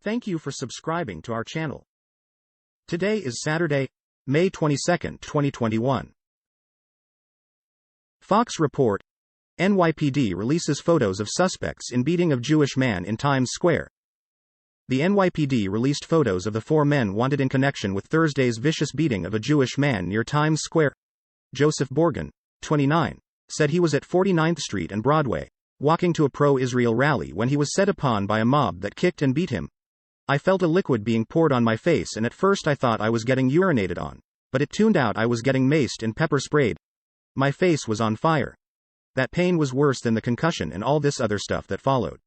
Thank you for subscribing to our channel. Today is Saturday, May 22, 2021. Fox report: NYPD releases photos of suspects in beating of Jewish man in Times Square. The NYPD released photos of the 4 men wanted in connection with Thursday's vicious beating of a Jewish man near Times Square. Joseph Borgen, 29, said he was at 49th Street and Broadway, walking to a pro-Israel rally when he was set upon by a mob that kicked and beat him. I felt a liquid being poured on my face, and at first I thought I was getting urinated on, but it turned out I was getting maced and pepper sprayed. My face was on fire. That pain was worse than the concussion and all this other stuff that followed.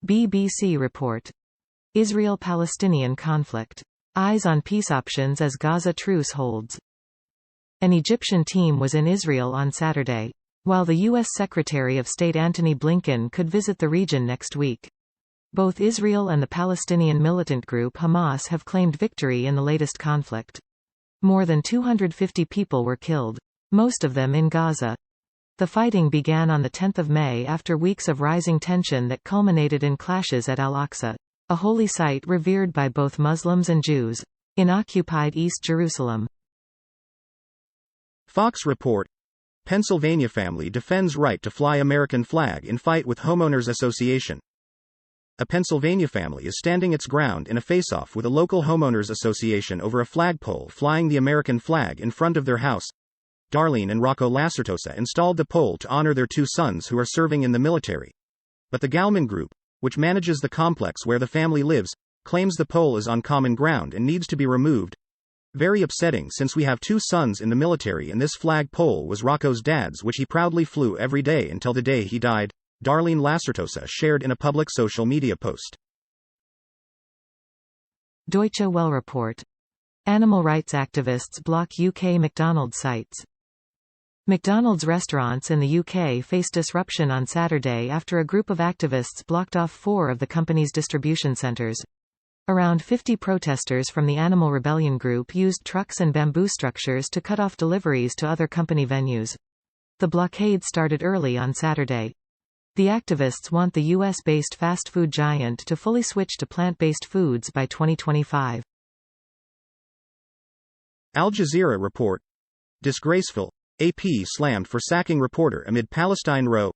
BBC report: Israel-Palestinian conflict. Eyes on peace options as Gaza truce holds. An Egyptian team was in Israel on Saturday, while the U.S. Secretary of State Antony Blinken could visit the region next week. Both Israel and the Palestinian militant group Hamas have claimed victory in the latest conflict. More than 250 people were killed, most of them in Gaza. The fighting began on the 10th of May after weeks of rising tension that culminated in clashes at Al-Aqsa, a holy site revered by both Muslims and Jews, in occupied East Jerusalem. Fox report: Pennsylvania family defends right to fly American flag in fight with homeowners association. A Pennsylvania family is standing its ground in a face-off with a local homeowners association over a flagpole flying the American flag in front of their house. Darlene and Rocco Lacertosa installed the pole to honor their 2 sons who are serving in the military. But the Galman Group, which manages the complex where the family lives, claims the pole is on common ground and needs to be removed. Very upsetting, since we have 2 sons in the military and this flag pole was Rocco's dad's, which he proudly flew every day until the day he died, Darlene Lacertosa shared in a public social media post. Deutsche Welle report: Animal rights activists block UK McDonald's sites. McDonald's restaurants in the UK faced disruption on Saturday after a group of activists blocked off 4 of the company's distribution centres. Around 50 protesters from the Animal Rebellion group used trucks and bamboo structures to cut off deliveries to other company venues. The blockade started early on Saturday. The activists want the US-based fast food giant to fully switch to plant-based foods by 2025. Al Jazeera report: disgraceful, AP slammed for sacking reporter amid Palestine row.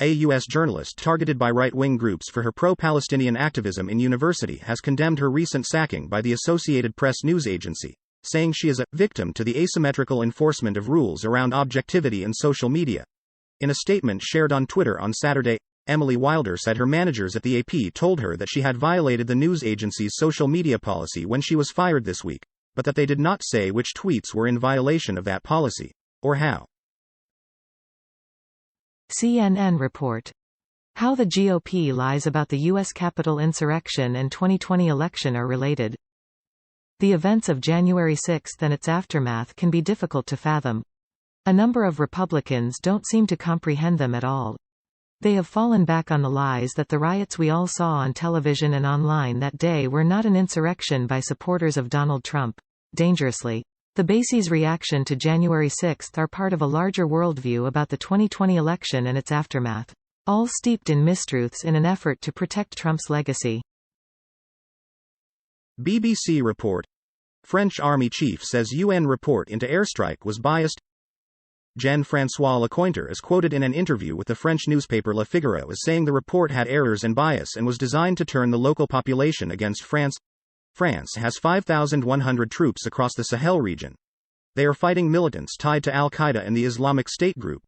A U.S. journalist targeted by right-wing groups for her pro-Palestinian activism in university has condemned her recent sacking by the Associated Press news agency, saying she is a victim to the asymmetrical enforcement of rules around objectivity in social media. In a statement shared on Twitter on Saturday, Emily Wilder said her managers at the AP told her that she had violated the news agency's social media policy when she was fired this week, but that they did not say which tweets were in violation of that policy, or how. CNN report: How the GOP lies about the U.S. Capitol insurrection and 2020 election are related. The events of January 6 and its aftermath can be difficult to fathom. A number of Republicans don't seem to comprehend them at all. They have fallen back on the lies that the riots we all saw on television and online that day were not an insurrection by supporters of Donald Trump. Dangerously. The base's reaction to January 6 are part of a larger worldview about the 2020 election and its aftermath, all steeped in mistruths in an effort to protect Trump's legacy. BBC report: French army chief says UN report into airstrike was biased. Jean-François Lecointre is quoted in an interview with the French newspaper Le Figaro as saying the report had errors and bias and was designed to turn the local population against France. France has 5,100 troops across the Sahel region. They are fighting militants tied to Al-Qaeda and the Islamic State group.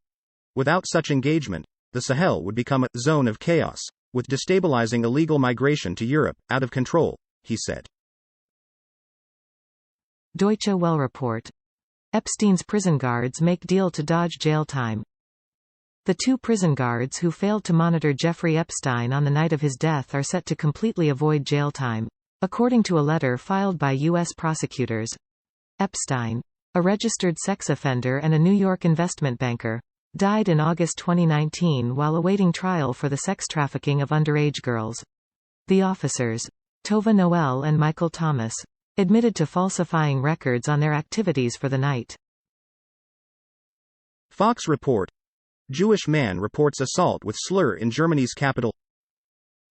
Without such engagement, the Sahel would become a zone of chaos, with destabilizing illegal migration to Europe out of control, he said. Deutsche Welle report: Epstein's prison guards make deal to dodge jail time. The 2 prison guards who failed to monitor Jeffrey Epstein on the night of his death are set to completely avoid jail time, according to a letter filed by U.S. prosecutors. Epstein, a registered sex offender and a New York investment banker, died in August 2019 while awaiting trial for the sex trafficking of underage girls. The officers, Tova Noel and Michael Thomas, admitted to falsifying records on their activities for the night. Fox report: Jewish man reports assault with slur in Germany's capital.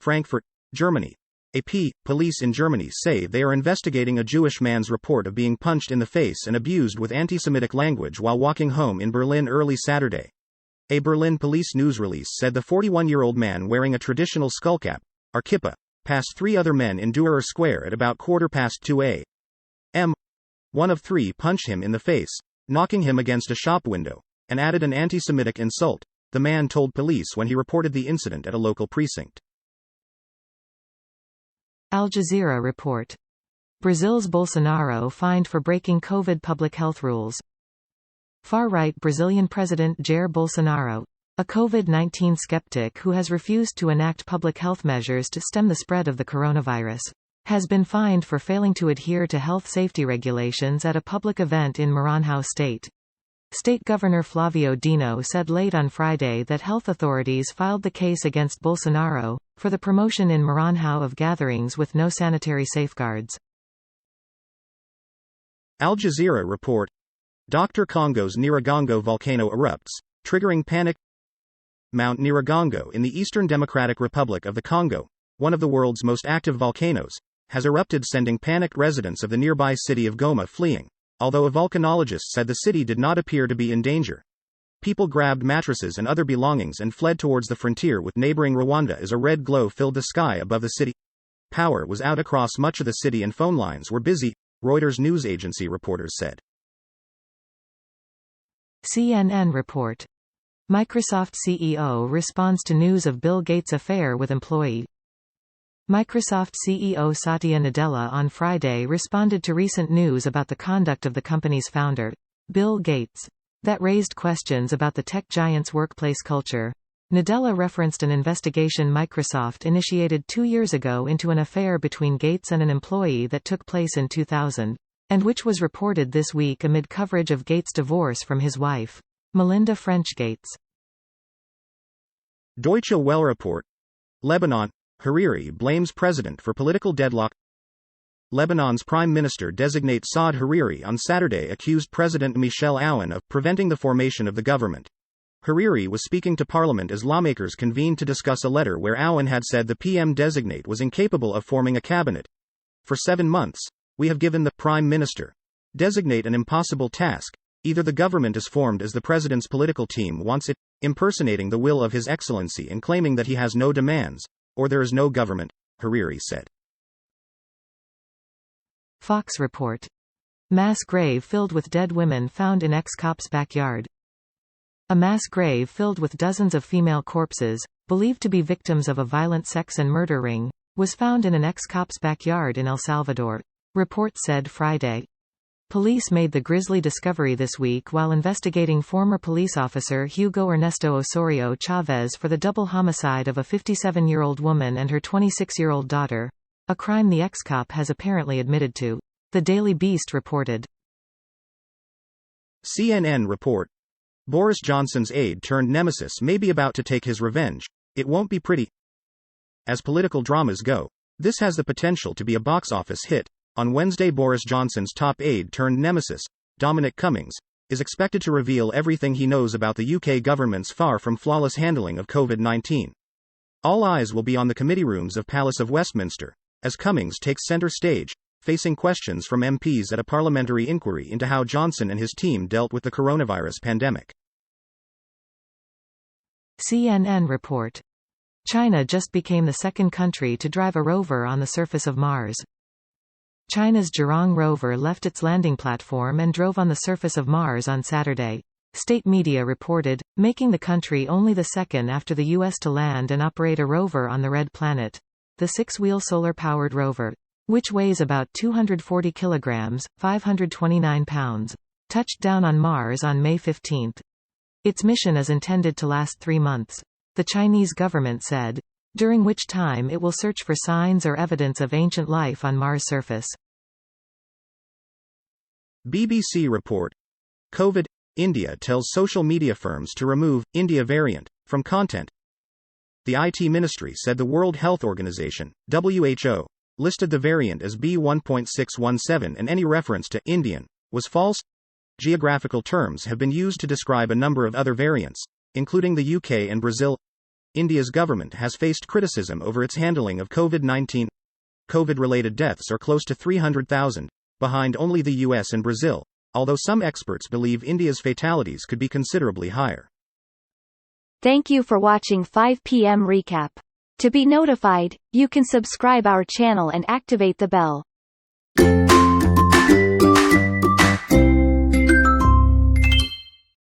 Frankfurt, Germany. AP, police in Germany say they are investigating a Jewish man's report of being punched in the face and abused with anti-Semitic language while walking home in Berlin early Saturday. A Berlin police news release said the 41-year-old man wearing a traditional skullcap, or kippah, passed 3 other men in Dürer Square at about 2:15 a.m. One of 3 punched him in the face, knocking him against a shop window, and added an anti-Semitic insult, the man told police when he reported the incident at a local precinct. Al Jazeera report. Brazil's Bolsonaro fined for breaking COVID public health rules. Far-right Brazilian President Jair Bolsonaro, a COVID-19 skeptic who has refused to enact public health measures to stem the spread of the coronavirus, has been fined for failing to adhere to health safety regulations at a public event in Maranhão state. State Governor Flávio Dino said late on Friday that health authorities filed the case against Bolsonaro for the promotion in Maranhão of gatherings with no sanitary safeguards. Al Jazeera report. Dr. Congo's Nyiragongo volcano erupts, triggering panic. Mount Nyiragongo in the Eastern Democratic Republic of the Congo, one of the world's most active volcanoes, has erupted, sending panicked residents of the nearby city of Goma fleeing, although a volcanologist said the city did not appear to be in danger. People grabbed mattresses and other belongings and fled towards the frontier with neighboring Rwanda as a red glow filled the sky above the city. Power was out across much of the city and phone lines were busy, Reuters news agency reporters said. CNN report. Microsoft CEO responds to news of Bill Gates' affair with employee. Microsoft CEO Satya Nadella on Friday responded to recent news about the conduct of the company's founder, Bill Gates, that raised questions about the tech giant's workplace culture. Nadella referenced an investigation Microsoft initiated 2 years ago into an affair between Gates and an employee that took place in 2000, and which was reported this week amid coverage of Gates' divorce from his wife, Melinda French Gates. Deutsche Welle report. Lebanon. Hariri blames president for political deadlock. Lebanon's Prime Minister designate Saad Hariri on Saturday accused President Michel Aoun of preventing the formation of the government. Hariri was speaking to parliament as lawmakers convened to discuss a letter where Aoun had said the PM designate was incapable of forming a cabinet. For 7 months, we have given the Prime Minister designate an impossible task. Either the government is formed as the president's political team wants it, impersonating the will of His Excellency and claiming that he has no demands, or there is no government, Hariri said. Fox report. Mass grave filled with dead women found in ex-cop's backyard. A mass grave filled with dozens of female corpses, believed to be victims of a violent sex and murder ring, was found in an ex-cop's backyard in El Salvador, report said Friday. Police made the grisly discovery this week while investigating former police officer Hugo Ernesto Osorio Chavez for the double homicide of a 57-year-old woman and her 26-year-old daughter, a crime the ex-cop has apparently admitted to. The Daily Beast reported. CNN report. Boris Johnson's aide-turned-nemesis may be about to take his revenge. It won't be pretty. As political dramas go, this has the potential to be a box office hit. On Wednesday, Boris Johnson's top aide-turned-nemesis, Dominic Cummings, is expected to reveal everything he knows about the UK government's far from flawless handling of COVID-19. All eyes will be on the committee rooms of Palace of Westminster, as Cummings takes centre stage, facing questions from MPs at a parliamentary inquiry into how Johnson and his team dealt with the coronavirus pandemic. CNN report. China just became the second country to drive a rover on the surface of Mars. China's Zhurong rover left its landing platform and drove on the surface of Mars on Saturday, state media reported, making the country only the second after the U.S. to land and operate a rover on the Red Planet. The 6-wheel solar-powered rover, which weighs about 240 kilograms, 529 pounds, touched down on Mars on May 15. Its mission is intended to last 3 months, the Chinese government said, during which time it will search for signs or evidence of ancient life on Mars' surface. BBC report. COVID. India tells social media firms to remove India variant from content. The IT ministry said the World Health Organization, WHO, listed the variant as B1.617 and any reference to Indian was false. Geographical terms have been used to describe a number of other variants, including the UK and Brazil. India's government has faced criticism over its handling of COVID-19. COVID-related deaths are close to 300,000, behind only the US and Brazil, although some experts believe India's fatalities could be considerably higher. Thank you for watching 5 p.m. recap. To be notified, you can subscribe our channel and activate the bell.